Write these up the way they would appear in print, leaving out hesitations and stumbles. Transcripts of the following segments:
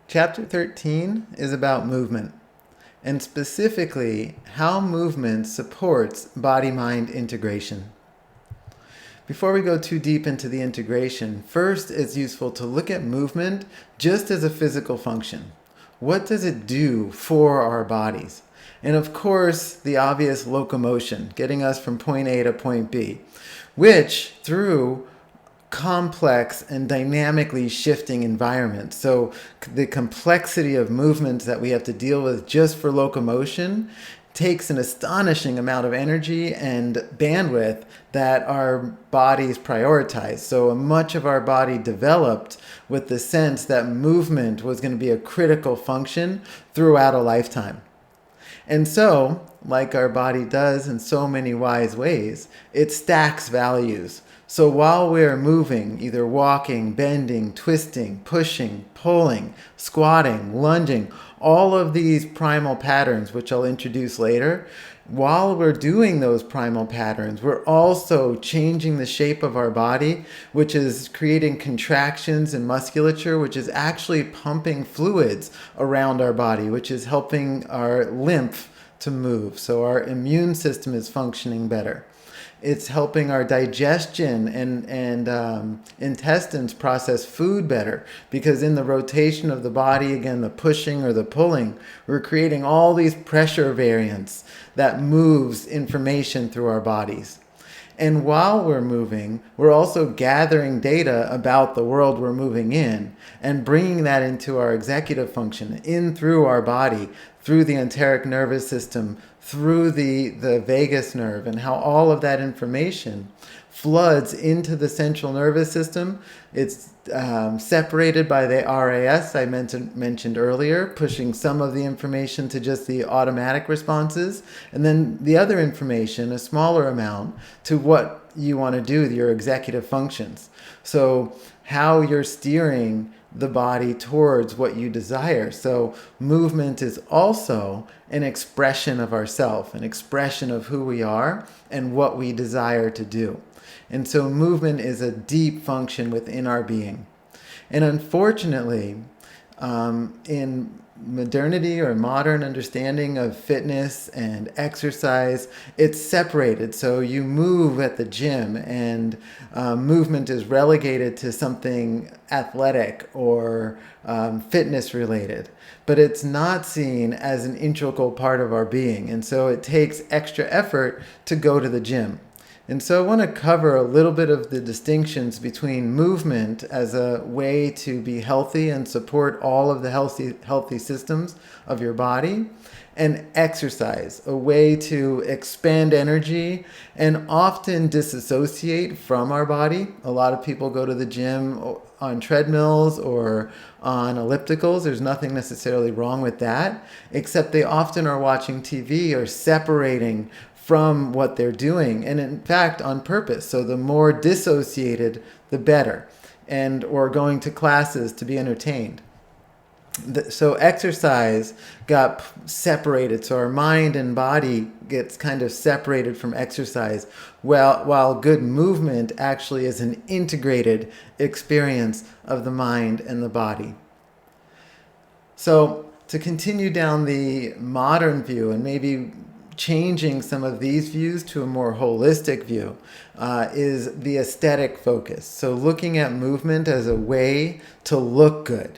Chapter 13 is about movement, and specifically how movement supports body-mind integration. Before we go too deep into the integration, first it's useful to look at movement just as a physical function. What does it do for our bodies? And of course, the obvious locomotion, getting us from point A to point B, which through complex and dynamically shifting environments. So the complexity of movements that we have to deal with just for locomotion takes an astonishing amount of energy and bandwidth that our bodies prioritize. So much of our body developed with the sense that movement was going to be a critical function throughout a lifetime. And so, like our body does in so many wise ways, it stacks values. So while we're moving, either walking, bending, twisting, pushing, pulling, squatting, lunging, all of these primal patterns, which I'll introduce later, while we're doing those primal patterns, we're also changing the shape of our body, which is creating contractions in musculature, which is actually pumping fluids around our body, which is helping our lymph to move. So our immune system is functioning better. It's helping our digestion and intestines process food better, because in the rotation of the body, again, the pushing or the pulling, we're creating all these pressure variants that moves information through our bodies. And while we're moving, we're also gathering data about the world we're moving in and bringing that into our executive function, in through our body, through the enteric nervous system, through the vagus nerve, and how all of that information floods into the central nervous system. It's separated by the RAS I mentioned earlier, pushing some of the information to just the automatic responses, and then the other information, a smaller amount, to what you want to do with your executive functions. So how you're steering the body towards what you desire. So movement is also an expression of ourself, an expression of who we are and what we desire to do. And so movement is a deep function within our being. And unfortunately, in modernity or modern understanding of fitness and exercise, it's separated. So you move at the gym, and movement is relegated to something athletic or fitness related, but it's not seen as an integral part of our being. And so it takes extra effort to go to the gym. And so I want to cover a little bit of the distinctions between movement as a way to be healthy and support all of the healthy systems of your body, and exercise, a way to expand energy and often disassociate from our body. A lot of people go to the gym on treadmills or on ellipticals. There's nothing necessarily wrong with that, except they often are watching TV or separating from what they're doing, and in fact on purpose. So the more dissociated, the better, and or going to classes to be entertained. So exercise got separated. So our mind and body gets kind of separated from exercise, while good movement actually is an integrated experience of the mind and the body. So to continue down the modern view and maybe changing some of these views to a more holistic view is the aesthetic focus. So looking at movement as a way to look good.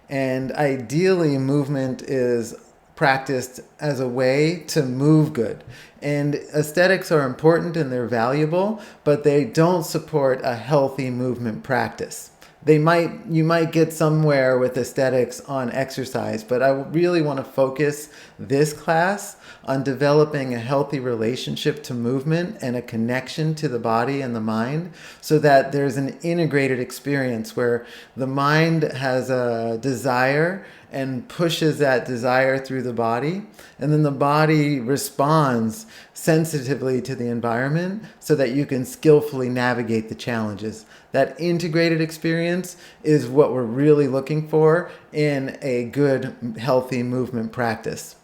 And ideally, movement is practiced as a way to move good. And aesthetics are important and they're valuable, but they don't support a healthy movement practice. You might get somewhere with aesthetics on exercise, but I really want to focus this class on developing a healthy relationship to movement and a connection to the body and the mind, so that there's an integrated experience where the mind has a desire and pushes that desire through the body, and then the body responds sensitively to the environment so that you can skillfully navigate the challenges. That integrated experience is what we're really looking for in a good, healthy movement practice.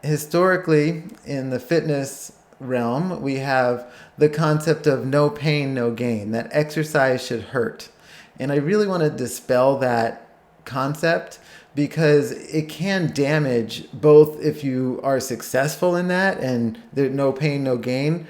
Historically, in the fitness realm, we have the concept of no pain, no gain, that exercise should hurt. And I really want to dispel that concept because it can damage both if you are successful in that and there's no pain, no gain.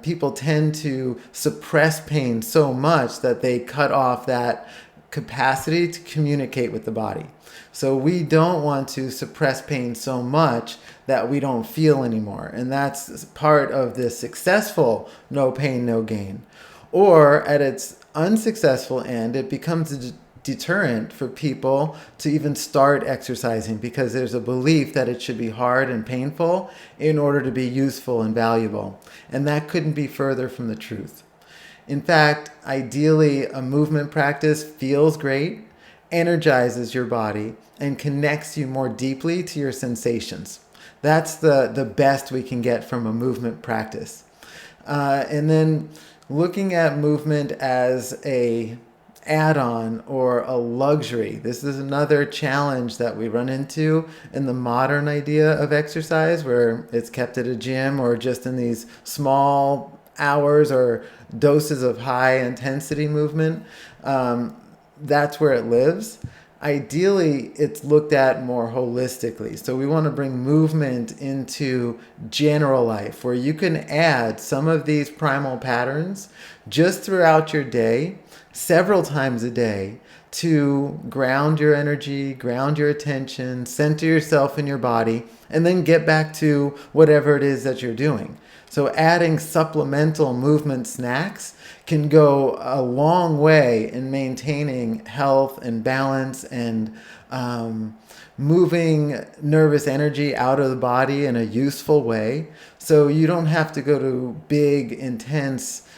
People tend to suppress pain so much that they cut off that capacity to communicate with the body. So we don't want to suppress pain so much that we don't feel anymore. And that's part of the successful no pain, no gain. Or at its unsuccessful end, it becomes a deterrent for people to even start exercising because there's a belief that it should be hard and painful in order to be useful and valuable. And that couldn't be further from the truth. In fact, ideally, a movement practice feels great, energizes your body, and connects you more deeply to your sensations. That's the best we can get from a movement practice. And then looking at movement as a add-on or a luxury. This is another challenge that we run into in the modern idea of exercise, where it's kept at a gym or just in these small hours or doses of high intensity movement. That's where it lives. Ideally, it's looked at more holistically. So we want to bring movement into general life, where you can add some of these primal patterns just throughout your day, several times a day, to ground your energy, ground your attention, center yourself in your body, and then get back to whatever it is that you're doing. So adding supplemental movement snacks can go a long way in maintaining health and balance and moving nervous energy out of the body in a useful way. So you don't have to go to big, intense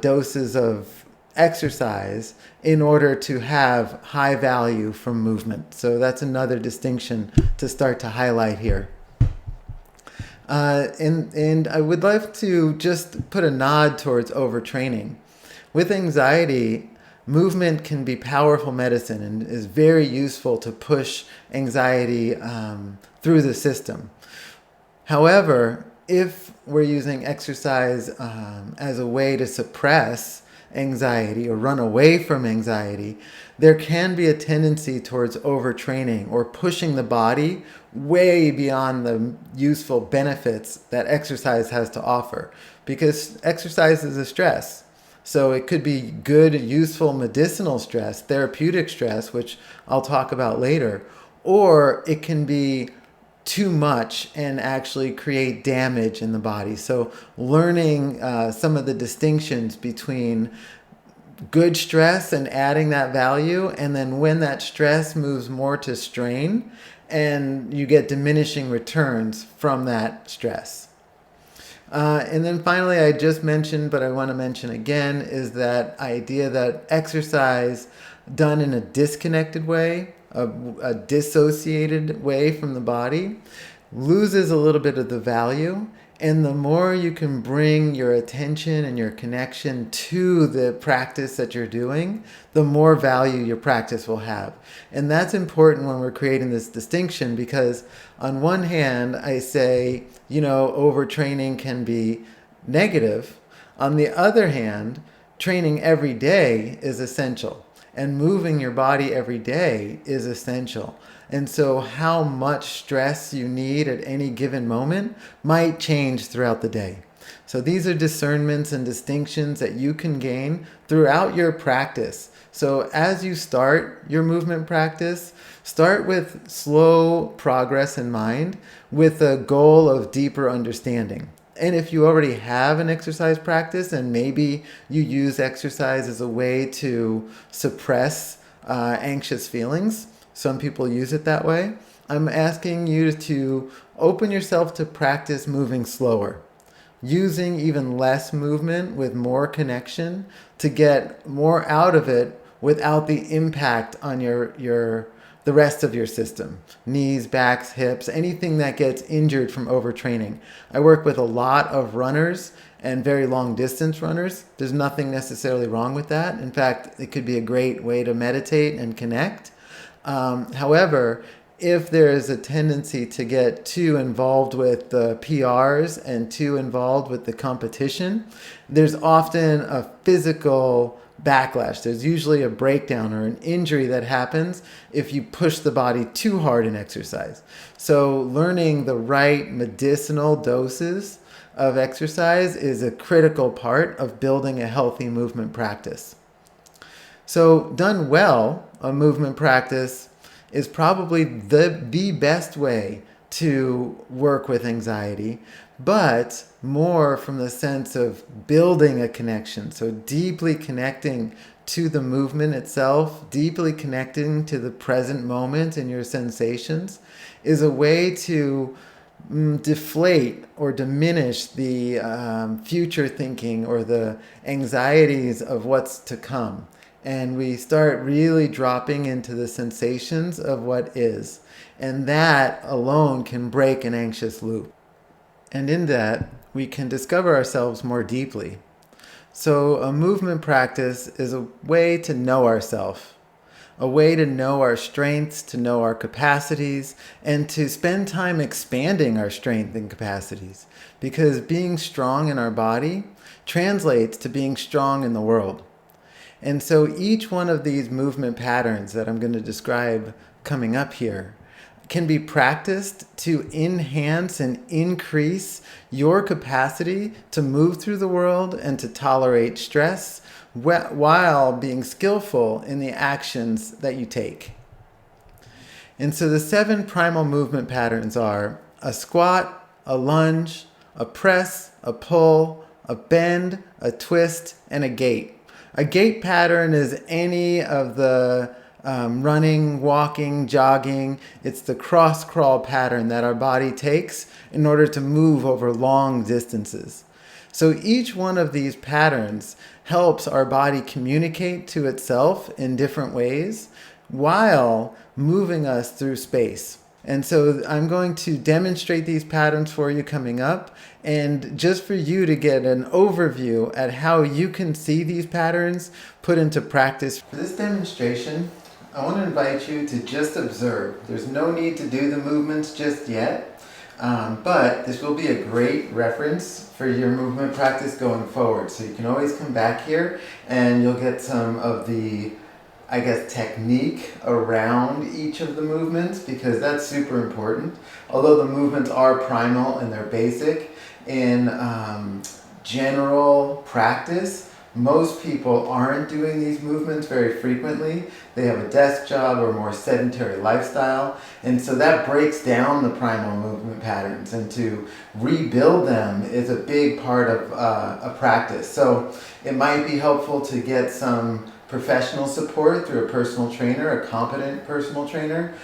doses of exercise in order to have high value from movement. So that's another distinction to start to highlight here. And I would like to just put a nod towards overtraining. With anxiety, movement can be powerful medicine and is very useful to push anxiety through the system. However, if we're using exercise as a way to suppress anxiety or run away from anxiety, there can be a tendency towards overtraining or pushing the body way beyond the useful benefits that exercise has to offer, because exercise is a stress. So it could be good, useful, medicinal stress, therapeutic stress, which I'll talk about later, or it can be too much and actually create damage in the body. So learning some of the distinctions between good stress and adding that value, and then when that stress moves more to strain and you get diminishing returns from that stress. And then finally, I just mentioned, but I want to mention again, is that idea that exercise done in a disconnected way, a dissociated way from the body, loses a little bit of the value. And the more you can bring your attention and your connection to the practice that you're doing, the more value your practice will have. And that's important when we're creating this distinction, because on one hand, I say, overtraining can be negative. On the other hand, training every day is essential, and moving your body every day is essential. And so how much stress you need at any given moment might change throughout the day. So these are discernments and distinctions that you can gain throughout your practice. So as you start your movement practice, start with slow progress in mind with a goal of deeper understanding. And if you already have an exercise practice and maybe you use exercise as a way to suppress anxious feelings, some people use it that way, I'm asking you to open yourself to practice moving slower, using even less movement with more connection to get more out of it without the impact on the rest of your system. Knees, backs, hips, anything that gets injured from overtraining. I work with a lot of runners and very long distance runners. There's nothing necessarily wrong with that. In fact, it could be a great way to meditate and connect. However, if there is a tendency to get too involved with the PRs and too involved with the competition, there's often a physical backlash. There's usually a breakdown or an injury that happens if you push the body too hard in exercise. So learning the right medicinal doses of exercise is a critical part of building a healthy movement practice. So done well, a movement practice is probably the best way to work with anxiety, but more from the sense of building a connection. So deeply connecting to the movement itself, deeply connecting to the present moment and your sensations is a way to deflate or diminish the future thinking or the anxieties of what's to come. And we start really dropping into the sensations of what is. And that alone can break an anxious loop. And in that, we can discover ourselves more deeply. So a movement practice is a way to know ourselves, a way to know our strengths, to know our capacities, and to spend time expanding our strength and capacities. Because being strong in our body translates to being strong in the world. And so each one of these movement patterns that I'm going to describe coming up here can be practiced to enhance and increase your capacity to move through the world and to tolerate stress while being skillful in the actions that you take. And so the 7 primal movement patterns are a squat, a lunge, a press, a pull, a bend, a twist, and a gait. A gait pattern is any of the running, walking, jogging. It's the cross crawl pattern that our body takes in order to move over long distances. So each one of these patterns helps our body communicate to itself in different ways while moving us through space. And so I'm going to demonstrate these patterns for you coming up, and just for you to get an overview at how you can see these patterns put into practice. For this demonstration, I want to invite you to just observe. There's no need to do the movements just yet, but this will be a great reference for your movement practice going forward. So you can always come back here and you'll get some of the technique around each of the movements, because that's super important. Although the movements are primal and they're basic, in general practice, most people aren't doing these movements very frequently. They have a desk job or more sedentary lifestyle, and so that breaks down the primal movement patterns, and to rebuild them is a big part of a practice. So it might be helpful to get some professional support through a personal trainer, a competent personal trainer,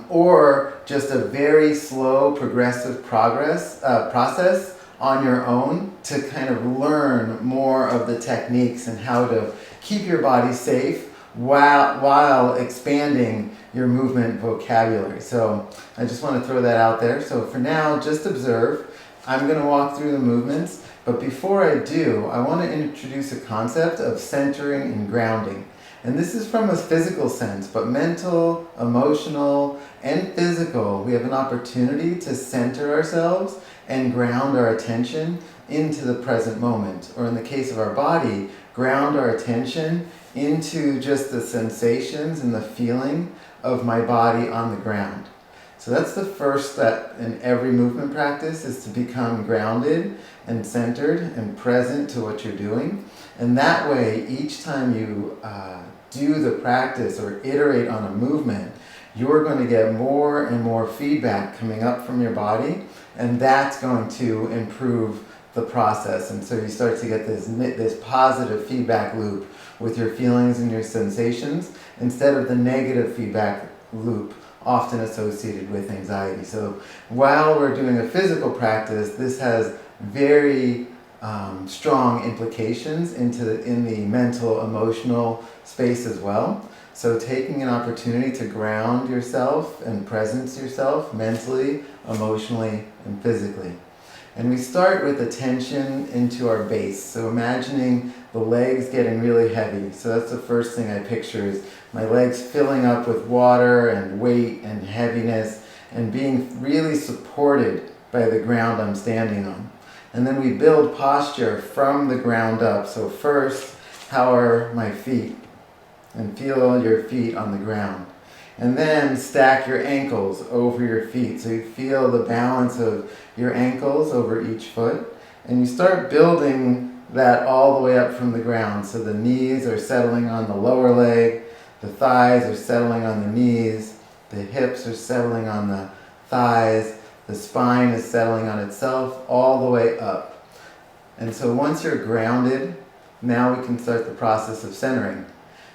or just a very slow progressive process on your own to kind of learn more of the techniques and how to keep your body safe while expanding your movement vocabulary. So I just want to throw that out there. So for now, just observe. I'm going to walk through the movements. But before I do, I want to introduce a concept of centering and grounding. And this is from a physical sense, but mental, emotional, and physical, we have an opportunity to center ourselves and ground our attention into the present moment. Or in the case of our body, ground our attention into just the sensations and the feeling of my body on the ground. So that's the first step in every movement practice, is to become grounded and centered and present to what you're doing. And that way, each time you do the practice or iterate on a movement, you're going to get more and more feedback coming up from your body, and that's going to improve the process. And so you start to get this positive feedback loop with your feelings and your sensations, instead of the negative feedback loop often associated with anxiety. So while we're doing a physical practice, this has very strong implications in the mental, emotional space as well. So taking an opportunity to ground yourself and presence yourself mentally, emotionally, and physically. And we start with attention into our base. So imagining the legs getting really heavy. So that's the first thing I picture, is my legs filling up with water and weight and heaviness, and being really supported by the ground I'm standing on. And then we build posture from the ground up. So first, how are my feet? And feel your feet on the ground. And then stack your ankles over your feet. So you feel the balance of your ankles over each foot. And you start building that all the way up from the ground. So the knees are settling on the lower leg, the thighs are settling on the knees, the hips are settling on the thighs, the spine is settling on itself all the way up. And so once you're grounded, now we can start the process of centering.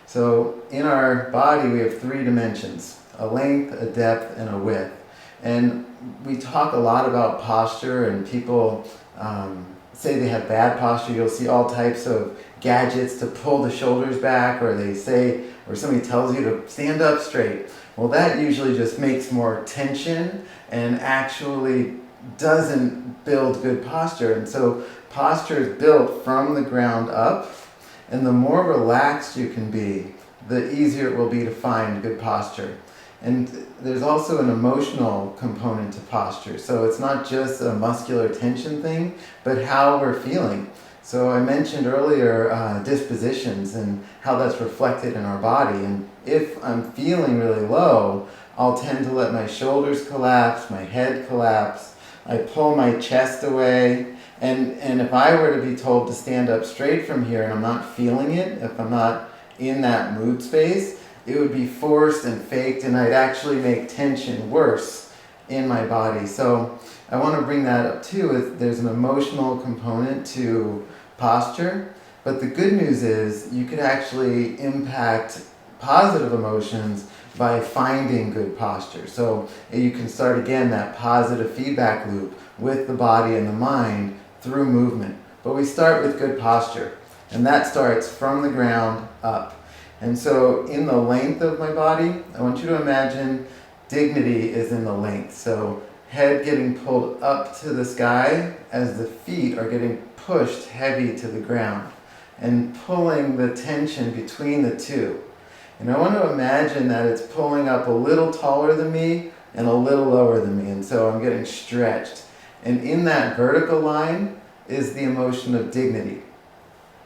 So in our body we have 3 dimensions, a length, a depth, and a width. And we talk a lot about posture, and people say they have bad posture. You'll see all types of gadgets to pull the shoulders back, or they say, or somebody tells you to stand up straight. Well, that usually just makes more tension and actually doesn't build good posture. And so posture is built from the ground up. And the more relaxed you can be, the easier it will be to find good posture. And there's also an emotional component to posture. So it's not just a muscular tension thing, but how we're feeling. So I mentioned earlier dispositions and how that's reflected in our body. And if I'm feeling really low, I'll tend to let my shoulders collapse, my head collapse. I pull my chest away. And if I were to be told to stand up straight from here and I'm not feeling it, if I'm not in that mood space, it would be forced and faked, and I'd actually make tension worse in my body. So I want to bring that up too. There's an emotional component to posture, but the good news is you could actually impact positive emotions by finding good posture. So you can start again that positive feedback loop with the body and the mind through movement. But we start with good posture, and that starts from the ground up. And so in the length of my body, I want you to imagine dignity is in the length. So head getting pulled up to the sky as the feet are getting pushed heavy to the ground and pulling the tension between the two. And I want to imagine that it's pulling up a little taller than me and a little lower than me. And so I'm getting stretched. And in that vertical line is the emotion of dignity.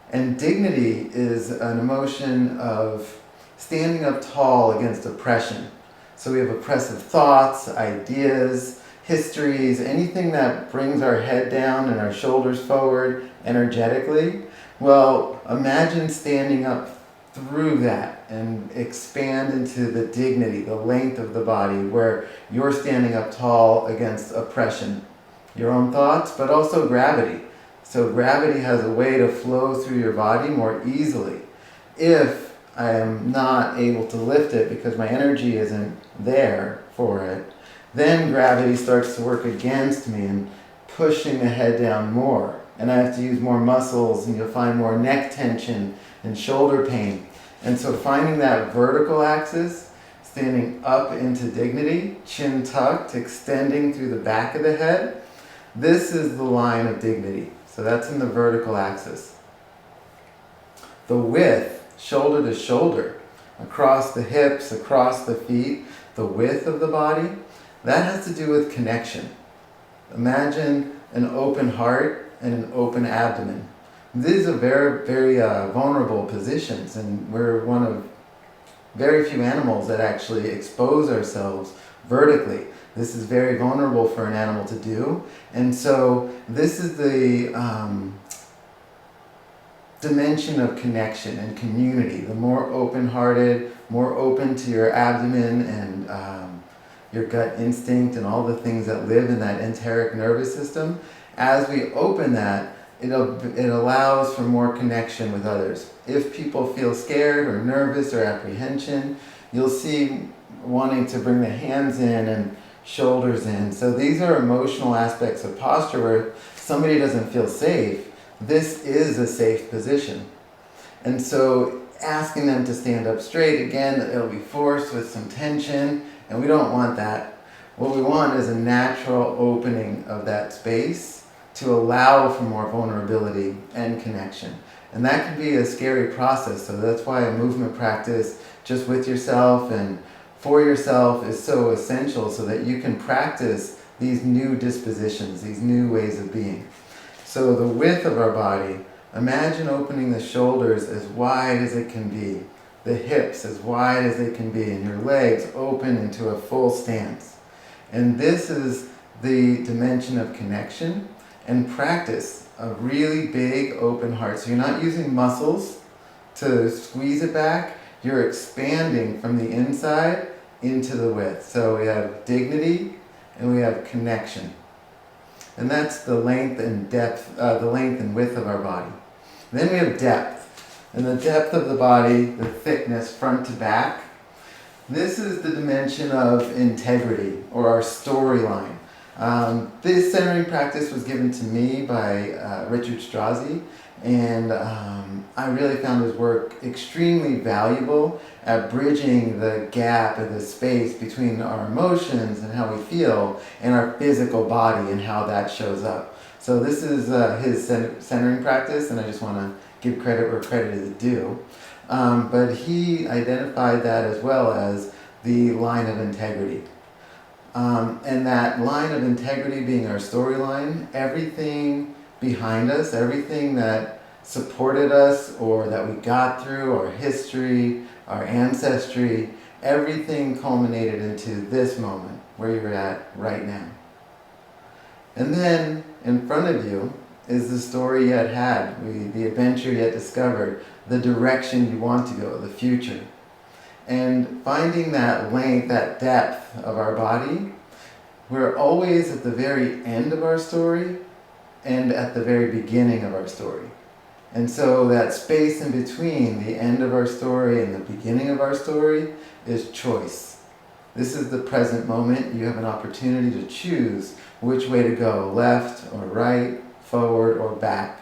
And dignity is an emotion of standing up tall against oppression. So we have oppressive thoughts, ideas, histories, anything that brings our head down and our shoulders forward energetically. Well, imagine standing up through that and expand into the dignity, the length of the body, where you're standing up tall against oppression. Your own thoughts, but also gravity. So gravity has a way to flow through your body more easily. If I am not able to lift it because my energy isn't there for it, then gravity starts to work against me and pushing the head down more. And I have to use more muscles, and you'll find more neck tension and shoulder pain. And so finding that vertical axis, standing up into dignity, chin tucked, extending through the back of the head, this is the line of dignity. So that's in the vertical axis. The width, shoulder to shoulder, across the hips, across the feet, the width of the body, that has to do with connection. Imagine an open heart and an open abdomen. These are very, very vulnerable positions, and we're one of very few animals that actually expose ourselves vertically. This is very vulnerable for an animal to do. And so this is the dimension of connection and community. The more open-hearted, more open to your abdomen and your gut instinct and all the things that live in that enteric nervous system, as we open that, it allows for more connection with others. If people feel scared or nervous or apprehension, you'll see wanting to bring the hands in and shoulders in. So these are emotional aspects of posture where somebody doesn't feel safe. This is a safe position. And so asking them to stand up straight, again, it'll be forced with some tension, and we don't want that. What we want is a natural opening of that space to allow for more vulnerability and connection. And that can be a scary process, so that's why a movement practice just with yourself and for yourself is so essential, so that you can practice these new dispositions, these new ways of being. So the width of our body, Imagine opening the shoulders as wide as it can be, the hips as wide as they can be, and your legs open into a full stance. And this is the dimension of connection and practice a really big open heart. So you're not using muscles to squeeze it back, you're expanding from the inside into the width. So we have dignity and we have connection. And that's the length and depth, the length and width of our body. Then we have depth. And the depth of the body, the thickness front to back, this is the dimension of integrity, or our storyline. This centering practice was given to me by Richard Strozzi, and I really found his work extremely valuable at bridging the gap and the space between our emotions and how we feel and our physical body and how that shows up. So this is his centering practice, and I just want to give credit where credit is due. But he identified that as well as the line of integrity. And that line of integrity being our storyline, everything behind us, everything that supported us or that we got through, our history, our ancestry, everything culminated into this moment where you're at right now. And then in front of you is the story yet had, the adventure yet discovered, the direction you want to go, the future. And finding that length, that depth of our body, we're always at the very end of our story and at the very beginning of our story. And so that space in between the end of our story and the beginning of our story is choice. This is the present moment. You have an opportunity to choose which way to go, left or right, forward or back.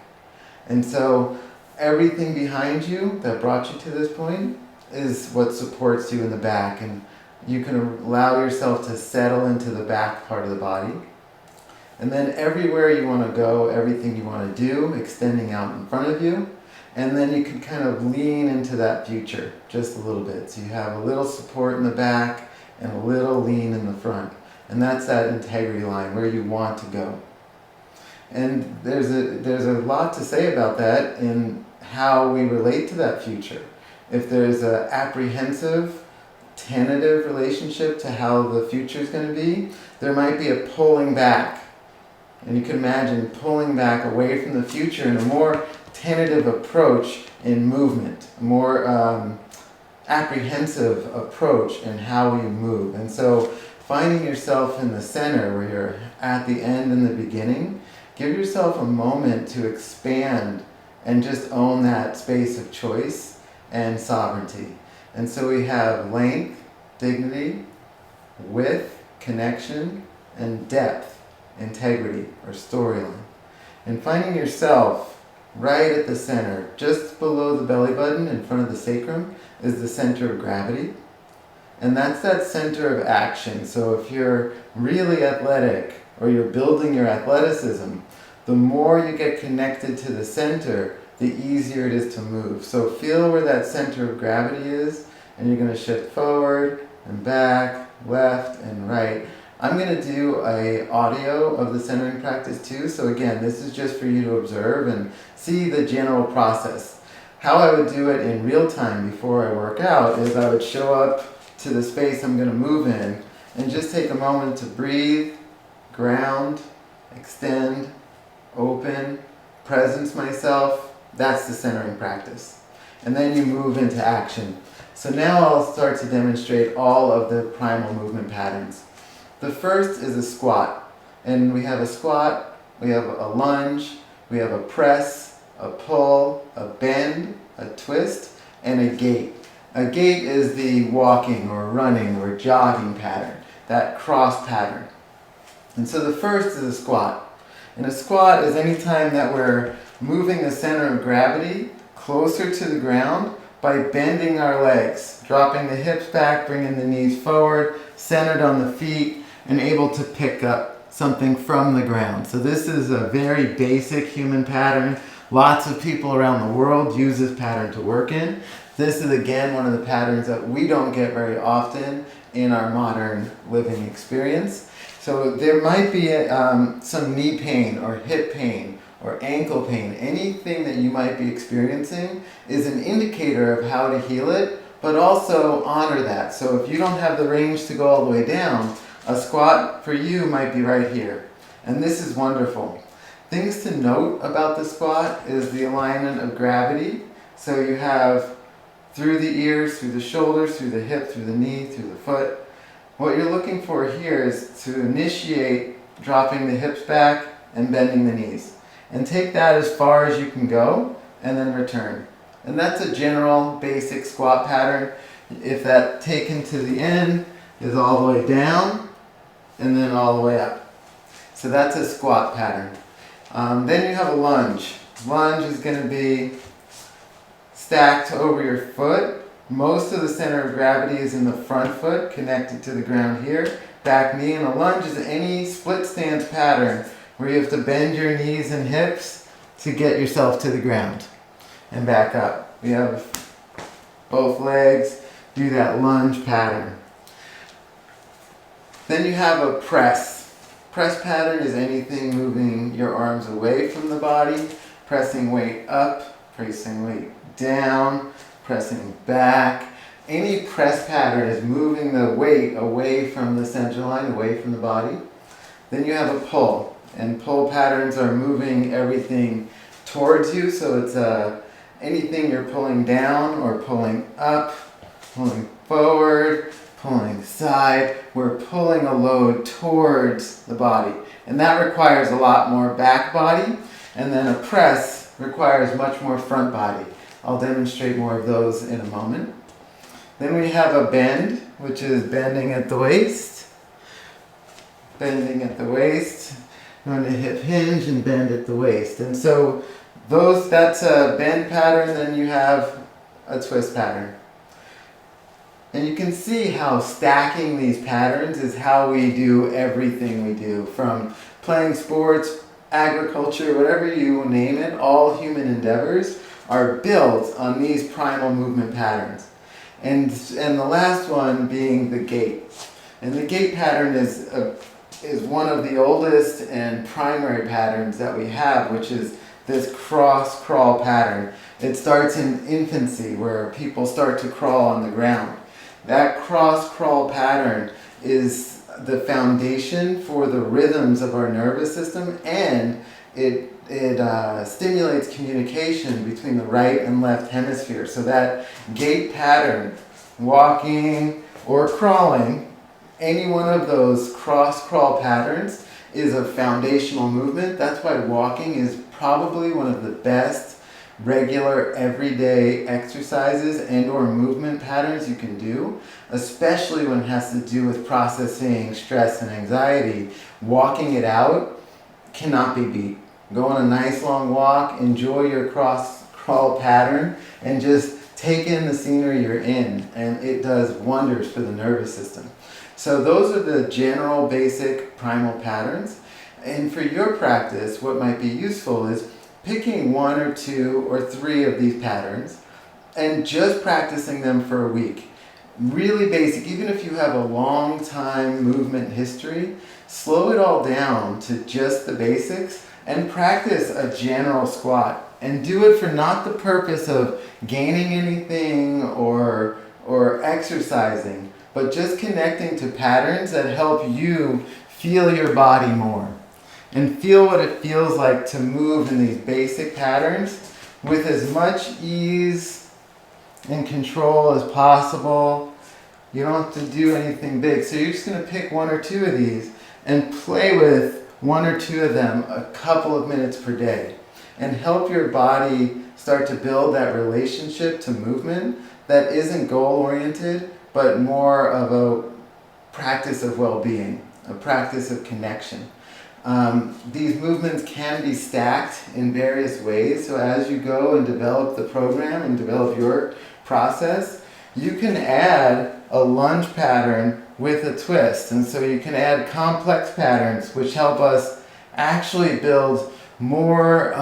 And so everything behind you that brought you to this point is what supports you in the back, and you can allow yourself to settle into the back part of the body. And then everywhere you want to go, everything you want to do, extending out in front of you. And then you can kind of lean into that future just a little bit. So you have a little support in the back and a little lean in the front. And that's that integrity line where you want to go. And there's a lot to say about that in how we relate to that future. If there's an apprehensive, tentative relationship to how the future is going to be, there might be a pulling back. And you can imagine pulling back away from the future in a more tentative approach in movement, a more apprehensive approach in how we move. And so finding yourself in the center where you're at the end and the beginning, give yourself a moment to expand and just own that space of choice and sovereignty. And so we have length, dignity, width, connection, and depth, integrity, or storyline. And finding yourself right at the center, just below the belly button in front of the sacrum, is the center of gravity. And that's that center of action. So if you're really athletic or you're building your athleticism, the more you get connected to the center, the easier it is to move. So feel where that center of gravity is, and you're going to shift forward and back, left and right. I'm going to do an audio of the centering practice too. So again, this is just for you to observe and see the general process. How I would do it in real time before I work out is I would show up to the space I'm going to move in and just take a moment to breathe, ground, extend, open, presence myself. That's the centering practice. And then you move into action. So now I'll start to demonstrate all of the primal movement patterns. The first is a squat. And we have a squat, we have a lunge, we have a press, a pull, a bend, a twist, and a gait. A gait is the walking or running or jogging pattern, that cross pattern. And so the first is a squat. And a squat is any time that we're moving the center of gravity closer to the ground by bending our legs, dropping the hips back, bringing the knees forward, centered on the feet, and able to pick up something from the ground. So this is a very basic human pattern. Lots of people around the world use this pattern to work in. This is again one of the patterns that we don't get very often in our modern living experience. So there might be some knee pain or hip pain or ankle pain, anything that you might be experiencing is an indicator of how to heal it, but also honor that. So if you don't have the range to go all the way down, a squat for you might be right here. And this is wonderful. Things to note about the squat is the alignment of gravity. So you have through the ears, through the shoulders, through the hip, through the knee, through the foot. What you're looking for here is to initiate dropping the hips back and bending the knees. And take that as far as you can go and then return. And that's a general basic squat pattern. If that taken to the end is all the way down and then all the way up. So that's a squat pattern. Then you have a lunge. Lunge is going to be stacked over your foot. Most of the center of gravity is in the front foot, connected to the ground here. Back knee, and a lunge is any split stance pattern where you have to bend your knees and hips to get yourself to the ground and back up. We have both legs do that lunge pattern. Then you have a press. Press pattern is anything moving your arms away from the body, pressing weight up, pressing weight down, pressing back. Any press pattern is moving the weight away from the center line, away from the body. Then you have a pull. And pull patterns are moving everything towards you, so it's anything you're pulling down or pulling up, pulling forward, pulling side. We're pulling a load towards the body. And that requires a lot more back body, and then a press requires much more front body. I'll demonstrate more of those in a moment. Then we have a bend, which is bending at the waist. Bending at the waist. On the hip hinge and bend at the waist. And so that's a bend pattern, then you have a twist pattern. And you can see how stacking these patterns is how we do everything we do, from playing sports, agriculture, whatever you name it. All human endeavors are built on these primal movement patterns. And the last one being the gait. And the gait pattern is one of the oldest and primary patterns that we have, which is this cross crawl pattern. It starts in infancy, where people start to crawl on the ground. That cross crawl pattern is the foundation for the rhythms of our nervous system, and it stimulates communication between the right and left hemisphere. So that gait pattern, walking or crawling, any one of those cross-crawl patterns is a foundational movement. That's why walking is probably one of the best regular everyday exercises and or movement patterns you can do, especially when it has to do with processing stress and anxiety. Walking it out cannot be beat. Go on a nice long walk, enjoy your cross-crawl pattern, and just take in the scenery you're in, and it does wonders for the nervous system. So those are the general basic primal patterns. And for your practice, what might be useful is picking one or two or three of these patterns and just practicing them for a week. Really basic. Even if you have a long time movement history, slow it all down to just the basics and practice a general squat. And do it for not the purpose of gaining anything or exercising, but just connecting to patterns that help you feel your body more and feel what it feels like to move in these basic patterns with as much ease and control as possible. You don't have to do anything big. So you're just going to pick one or two of these and play with one or two of them a couple of minutes per day and help your body start to build that relationship to movement that isn't goal-oriented, but more of a practice of well-being, a practice of connection. These movements can be stacked in various ways, so as you go and develop the program and develop your process, you can add a lunge pattern with a twist. And so you can add complex patterns which help us actually build more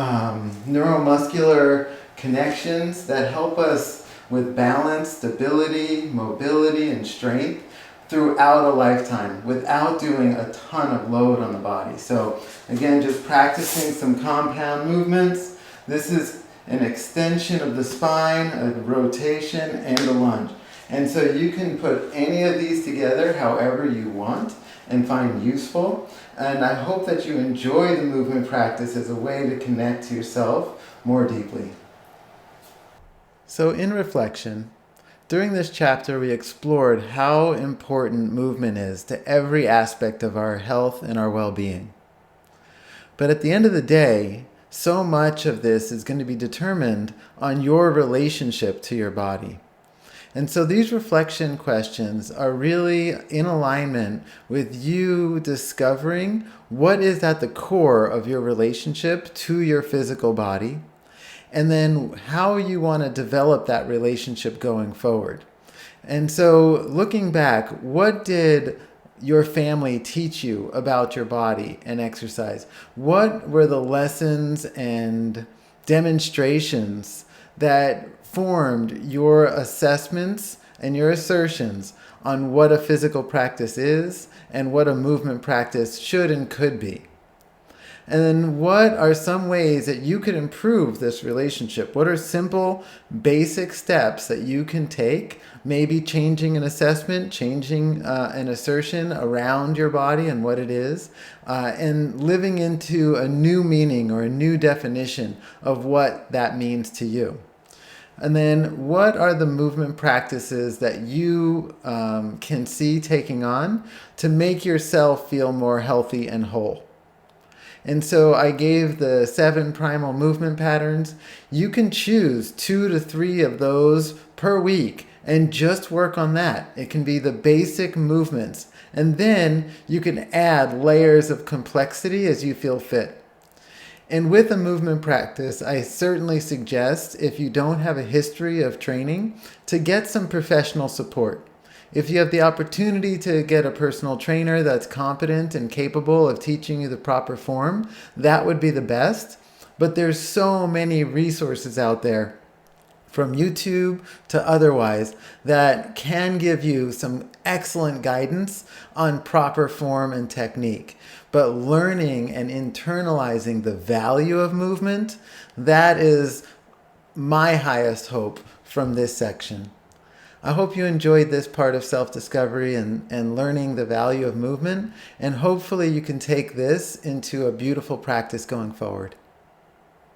neuromuscular connections that help us with balance, stability, mobility, and strength throughout a lifetime without doing a ton of load on the body. So again, just practicing some compound movements. This is an extension of the spine, a rotation, and a lunge. And so you can put any of these together however you want and find useful. And I hope that you enjoy the movement practice as a way to connect to yourself more deeply. So in reflection, during this chapter we explored how important movement is to every aspect of our health and our well-being. But at the end of the day, so much of this is going to be determined on your relationship to your body. And so these reflection questions are really in alignment with you discovering what is at the core of your relationship to your physical body, and then how you want to develop that relationship going forward. And so looking back, what did your family teach you about your body and exercise? What were the lessons and demonstrations that formed your assessments and your assertions on what a physical practice is and what a movement practice should and could be? And then what are some ways that you could improve this relationship? What are simple, basic steps that you can take? Maybe changing an assessment, changing an assertion around your body and what it is, and living into a new meaning or a new definition of what that means to you. And then what are the movement practices that you can see taking on to make yourself feel more healthy and whole? And so I gave the 7 primal movement patterns. You can choose 2 to 3 of those per week and just work on that. It can be the basic movements. And then you can add layers of complexity as you feel fit. And with a movement practice, I certainly suggest, if you don't have a history of training, to get some professional support. If you have the opportunity to get a personal trainer that's competent and capable of teaching you the proper form, that would be the best. But there's so many resources out there, from YouTube to otherwise, that can give you some excellent guidance on proper form and technique. But learning and internalizing the value of movement, that is my highest hope from this section. I hope you enjoyed this part of self-discovery and learning the value of movement, and hopefully you can take this into a beautiful practice going forward.